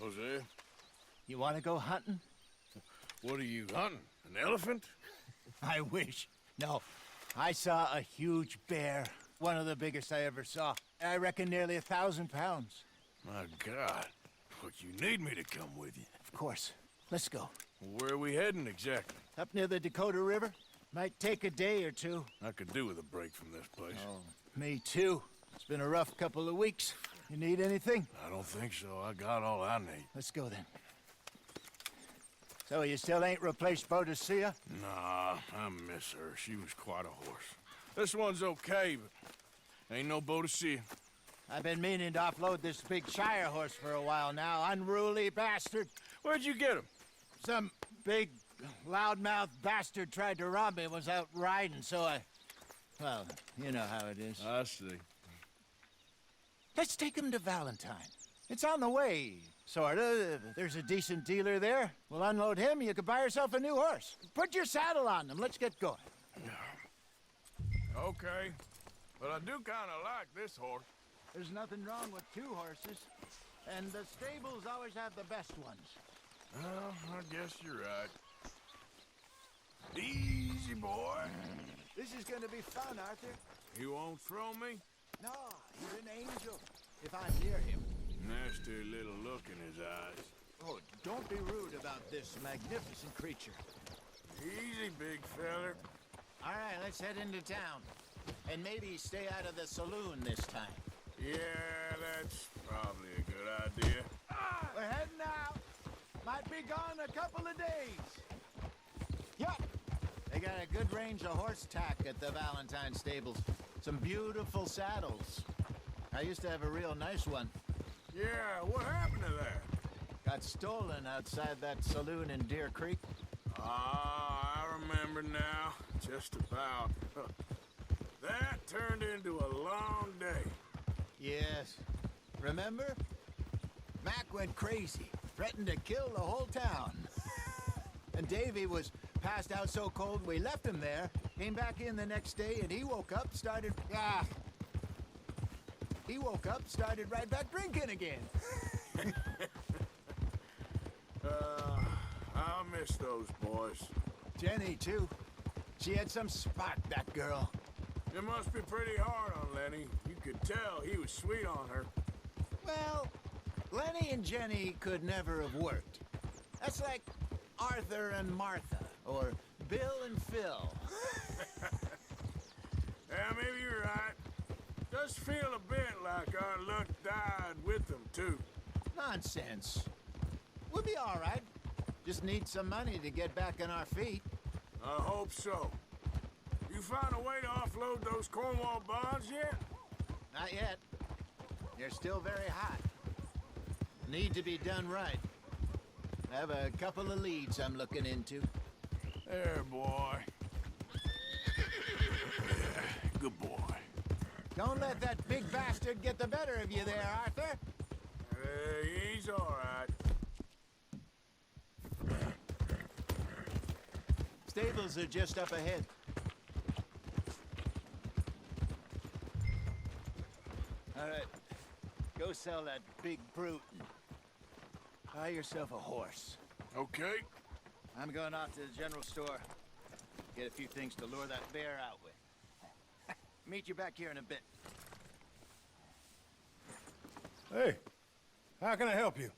Hosea. You want to go hunting? What are you hunting? An elephant? I wish. No, I saw a huge bear. One of the biggest I ever saw. I reckon nearly 1,000 pounds. My God. Look, you need me to come with you. Of course. Let's go. Where are we heading exactly? Up near the Dakota River. Might take a day or two. I could do with a break from this place. Oh, me too. It's been a rough couple of weeks. You need anything? I don't think so. I got all I need. Let's go then. So you still ain't replaced Boadicea? Nah, I miss her. She was quite a horse. This one's okay, but ain't no Boadicea. I've been meaning to offload this big Shire horse for a while now. Unruly bastard. Where'd you get him? Some big, loudmouth bastard tried to rob me and was out riding, so I... Well, you know how it is. I see. Let's take him to Valentine. It's on the way, sorta. There's a decent dealer there. We'll unload him, you can buy yourself a new horse. Put your saddle on him, let's get going. Okay. But I do kinda like this horse. There's nothing wrong with two horses. And the stables always have the best ones. Well, I guess you're right. Easy, boy. This is gonna be fun, Arthur. You won't throw me? No, he's an angel. If I'm near him. Nasty little look in his eyes. Oh, don't be rude about this magnificent creature. Easy, big feller. All right, let's head into town. And maybe stay out of the saloon this time. Yeah, that's probably a good idea. We're heading out. Might be gone a couple of days. Yup. They got a good range of horse tack at the Valentine stables. Some beautiful saddles. I used to have a real nice one. Yeah, what happened to that? Got stolen outside that saloon in Deer Creek. Ah, I remember now. Just about. That turned into a long day. Yes. Remember? Mac went crazy. Threatened to kill the whole town. And Davy was passed out so cold we left him there. Came back in the next day and he woke up, started... He woke up, started right back drinking again. I'll miss those boys. Jenny, too. She had some spot, that girl. It must be pretty hard on Lenny. You could tell he was sweet on her. Well, Lenny and Jenny could never have worked. That's like Arthur and Martha, or Bill and Phil. Yeah, maybe you're right. Does feel a bit like our luck died with them, too. Nonsense. We'll be all right. Just need some money to get back on our feet. I hope so. You find a way to offload those Cornwall bonds yet? Not yet. They're still very hot. Need to be done right. I have a couple of leads I'm looking into. There, boy. Yeah, good boy. Don't let that big bastard get the better of you there, Arthur. He's all right. Stables are just up ahead. All right. Go sell that big brute and buy yourself a horse. Okay. I'm going off to the general store. Get a few things to lure that bear out with. Meet you back here in a bit. Hey, how can I help you?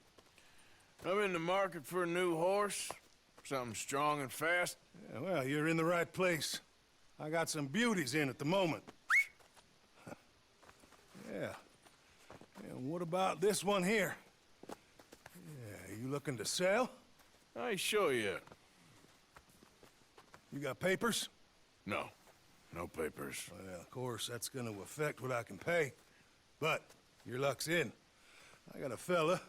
I'm in the market for a new horse. Something strong and fast. Yeah, well, you're in the right place. I got some beauties in at the moment. Yeah. And what about this one here? Yeah, you looking to sell? I ain't sure yet. You got papers? No. No papers. Well, of course, that's gonna affect what I can pay. But your luck's in. I got a fella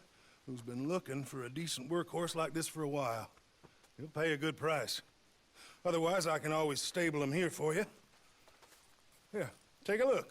who's been looking for a decent workhorse like this for a while. He'll pay a good price. Otherwise, I can always stable him here for you. Here, take a look.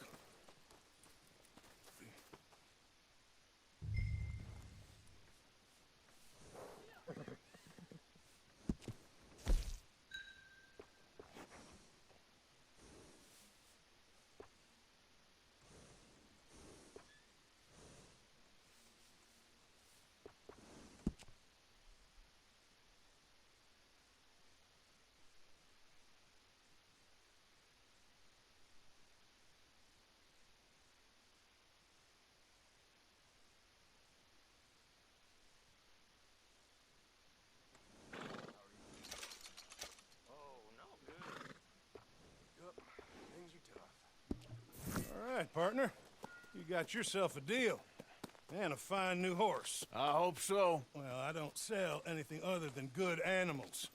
right, partner. You got yourself a deal. And a fine new horse. I hope so. Well, I don't sell anything other than good animals.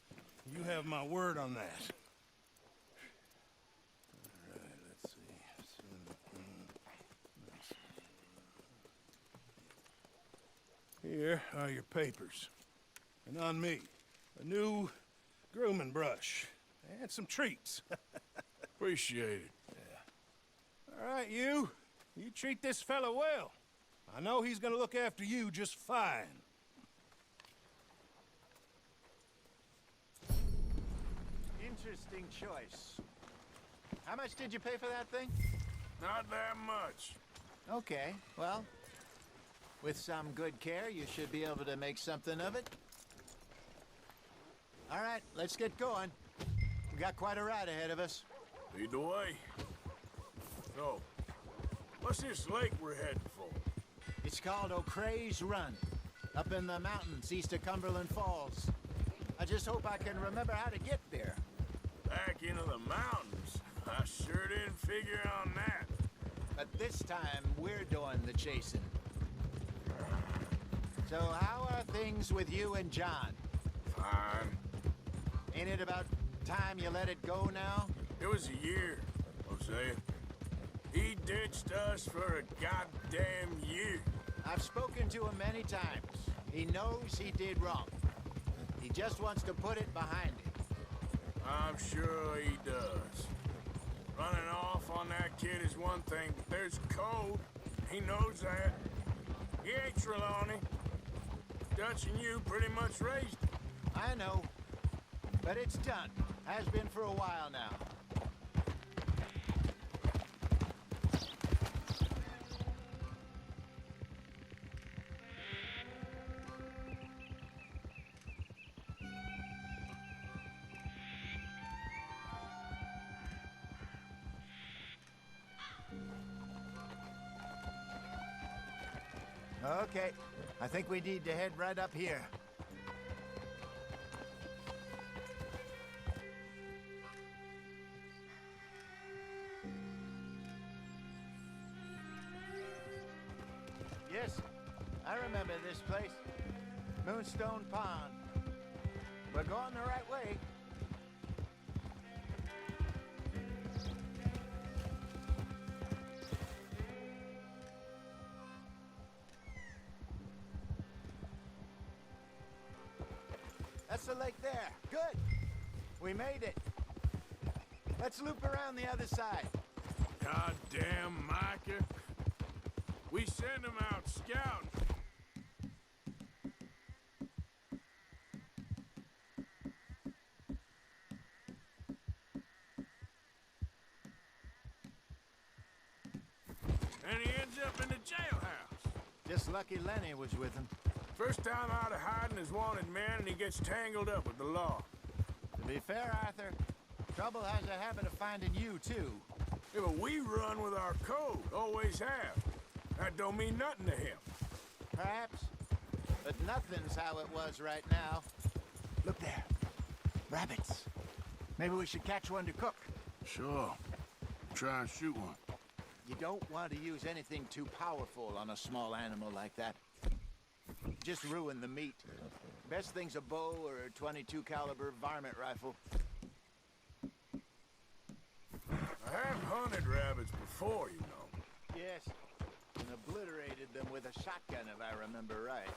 You have my word on that. All right, let's see. Here are your papers. And on me, a new grooming brush. And some treats. Appreciate it. All right, you. You treat this fella well. I know he's gonna look after you just fine. Interesting choice. How much did you pay for that thing? Not that much. Okay, well, with some good care, you should be able to make something of it. All right, let's get going. We got quite a ride ahead of us. Lead the way. So, what's this lake we're heading for? It's called O'Creagh's Run, up in the mountains east of Cumberland Falls. I just hope I can remember how to get there. Back into the mountains? I sure didn't figure on that. But this time, we're doing the chasing. So how are things with you and John? Fine. Ain't it about time you let it go now? It was a year, hosea. He ditched us for a goddamn year. I've spoken to him many times. He knows he did wrong. He just wants to put it behind him. I'm sure he does. Running off on that kid is one thing, but there's code. He knows that. He ain't Trelawney. Dutch and you pretty much raised him. I know. But it's done. Has been for a while now. Okay, I think we need to head right up here. Yes, I remember this place. Moonstone Pond. We're going the right way. That's the lake there. Good. We made it. Let's loop around the other side. Goddamn Micah. We send him out scouting. And he ends up in the jailhouse. Just lucky Lenny was with him. First time out of hiding is wanted man, and he gets tangled up with the law. To be fair, Arthur, trouble has a habit of finding you, too. Yeah, but we run with our code, always have. That don't mean nothing to him. Perhaps. But nothing's how it was right now. Look there. Rabbits. Maybe we should catch one to cook. Sure. Try and shoot one. You don't want to use anything too powerful on a small animal like that. Just ruin the meat. Best thing's a bow or a .22 caliber varmint rifle. I have hunted rabbits before, you know. Yes, and obliterated them with a shotgun, if I remember right.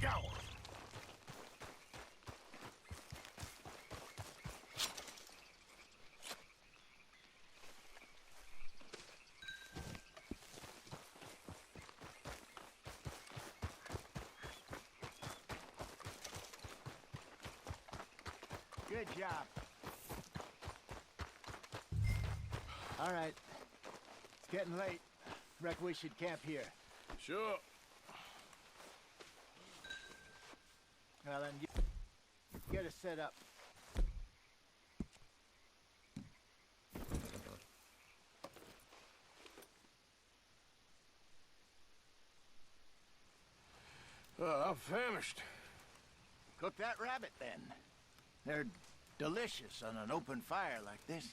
Go! Good job. All right. It's getting late. Reckon we should camp here. Sure. Well, then, get us set up. I'm famished. Cook that rabbit, then. They're delicious on an open fire like this.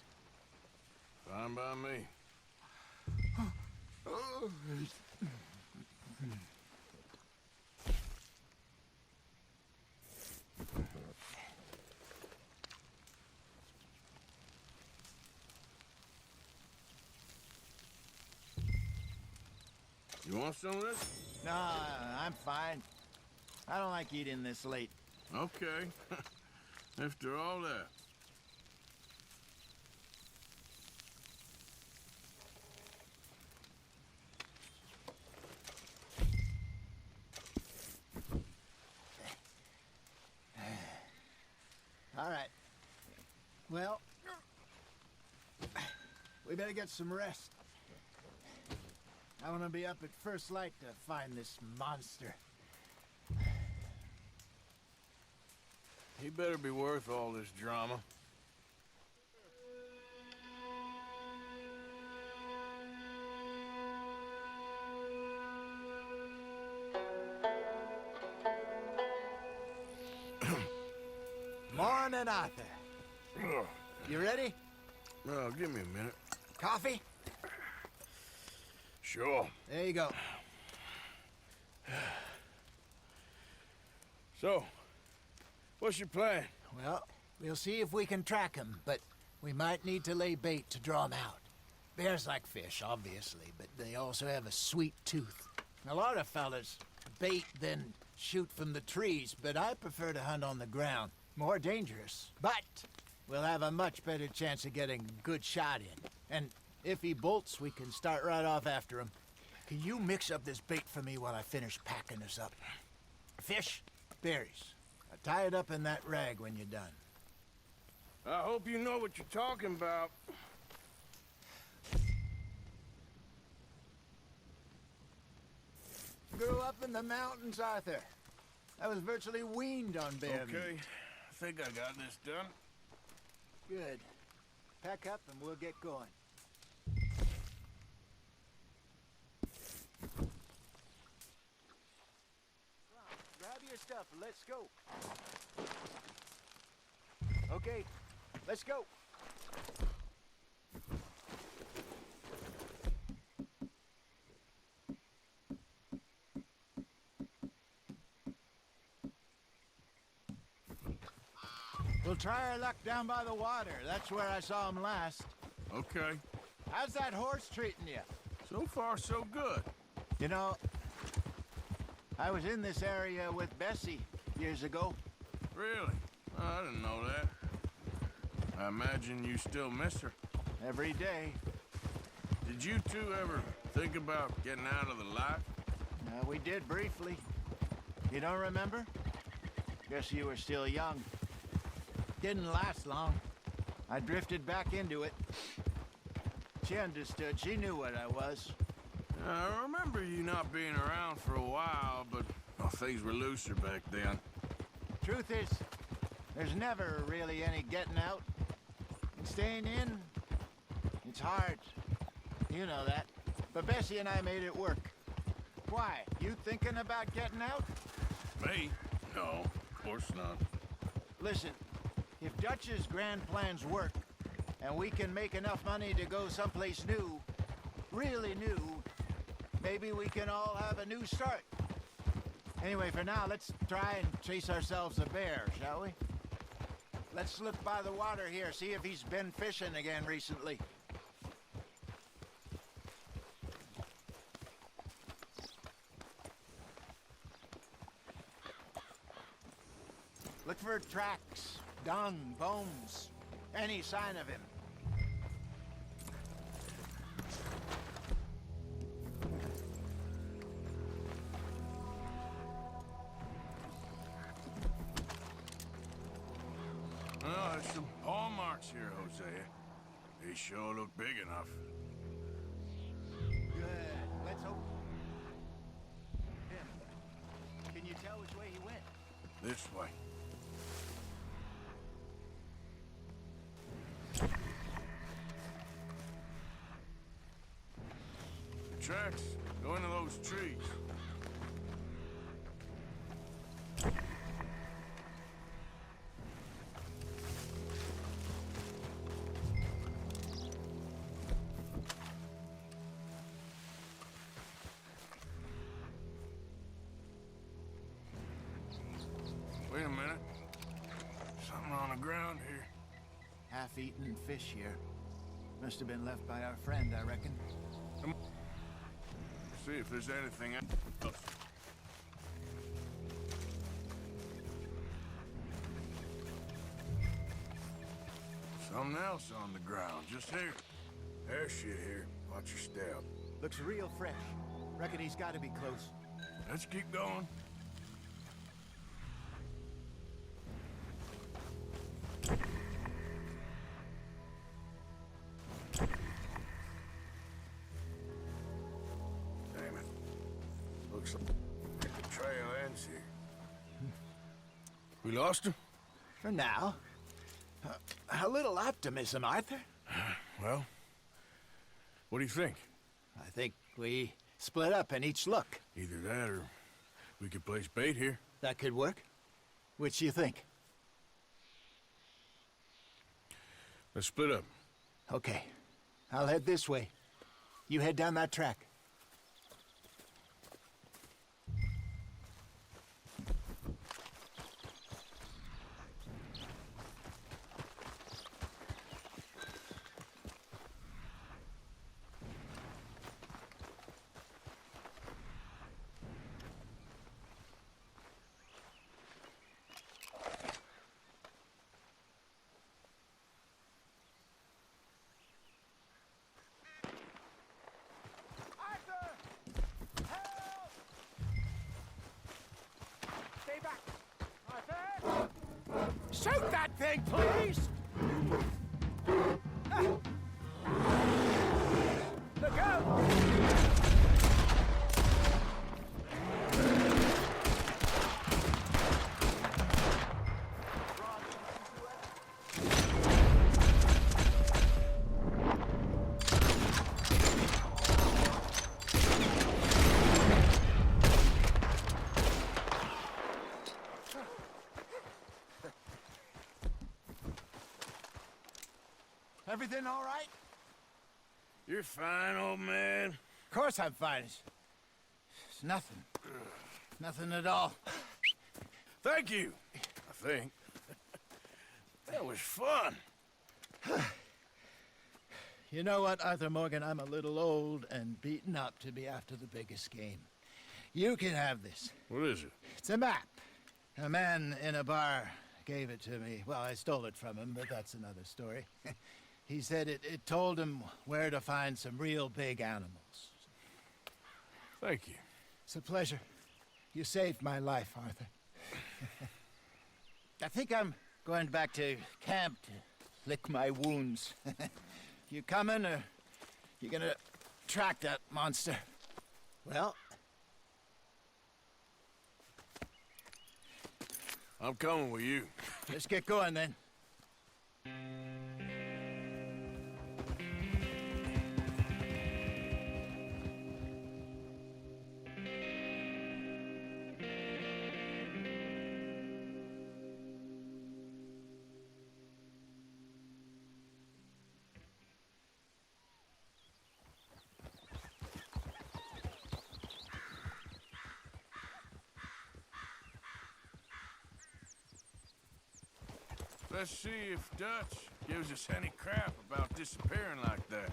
Fine by me. You want some of this? No, I'm fine. I don't like eating this late. Okay. After all that. All right. Well, we better get some rest. I want to be up at first light to find this monster. He better be worth all this drama. Morning, Arthur. You ready? Well, give me a minute. Coffee? Sure. There you go. So, what's your plan? Well, we'll see if we can track him, but we might need to lay bait to draw him out. Bears like fish, obviously, but they also have a sweet tooth. A lot of fellas bait, then shoot from the trees, but I prefer to hunt on the ground. More dangerous, but we'll have a much better chance of getting a good shot in. And if he bolts, we can start right off after him. Can you mix up this bait for me while I finish packing this up? Fish, berries. Tie it up in that rag when you're done. I hope you know what you're talking about. Grew up in the mountains, Arthur. I was virtually weaned on bear meat. Okay, I think I got this done. Good. Pack up and we'll get going. Grab your stuff and let's go. Okay, let's go. We'll try our luck down by the water. That's where I saw him last. Okay. How's that horse treating you? So far, so good. You know, I was in this area with Bessie years ago. Really? Oh, I didn't know that. I imagine you still miss her. Every day. Did you two ever think about getting out of the life? We did briefly. You don't remember? Guess you were still young. Didn't last long. I drifted back into it. She understood. She knew what I was. I remember you not being around for a while, but well, things were looser back then. Truth is, there's never really any getting out. And staying in, it's hard. You know that. But Bessie and I made it work. Why? You thinking about getting out? Me? No, of course not. Listen, if Dutch's grand plans work, and we can make enough money to go someplace new, really new, maybe we can all have a new start. Anyway, for now, let's try and chase ourselves a bear, shall we? Let's look by the water here, see if he's been fishing again recently. Look for tracks, dung, bones, any sign of him. Well, there's some paw marks here, Hosea. They sure look big enough. Good. Let's hope. Him. Can you tell which way he went? This way. The tracks go into those trees. half-eaten fish here. Must have been left by our friend, I reckon. See if there's anything else. Something else on the ground, just here. There's shit here. Watch your step. Looks real fresh. Reckon he's got to be close. Let's keep going. Damn it. Looks like the trail ends here. We lost him? For now. A little optimism, Arthur. Well, what do you think? I think we split up and each look. Either that or we could place bait here. That could work. Which do you think? Let's split up. Okay. I'll head this way. You head down that track. Shoot that thing, please! Look out! Everything all right? You're fine, old man. Of course I'm fine. It's nothing. Nothing at all. Thank you, I think. That was fun. You know what, Arthur Morgan? I'm a little old and beaten up to be after the biggest game. You can have this. What is it? It's a map. A man in a bar gave it to me. Well, I stole it from him, but that's another story. He said it told him where to find some real big animals. Thank you. It's a pleasure. You saved my life, Arthur. I think I'm going back to camp to lick my wounds. You coming, or you gonna track that monster? Well, I'm coming with you. let's get going then. Let's see if Dutch gives us any crap about disappearing like that.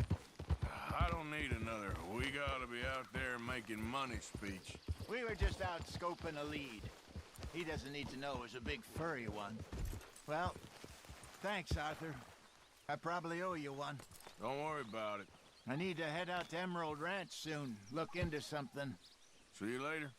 I don't need another "we gotta be out there making money" speech. We were just out scoping a lead. He doesn't need to know it was a big furry one. Well, thanks, Arthur. I probably owe you one. Don't worry about it. I need to head out to Emerald Ranch soon. Look into something. See you later.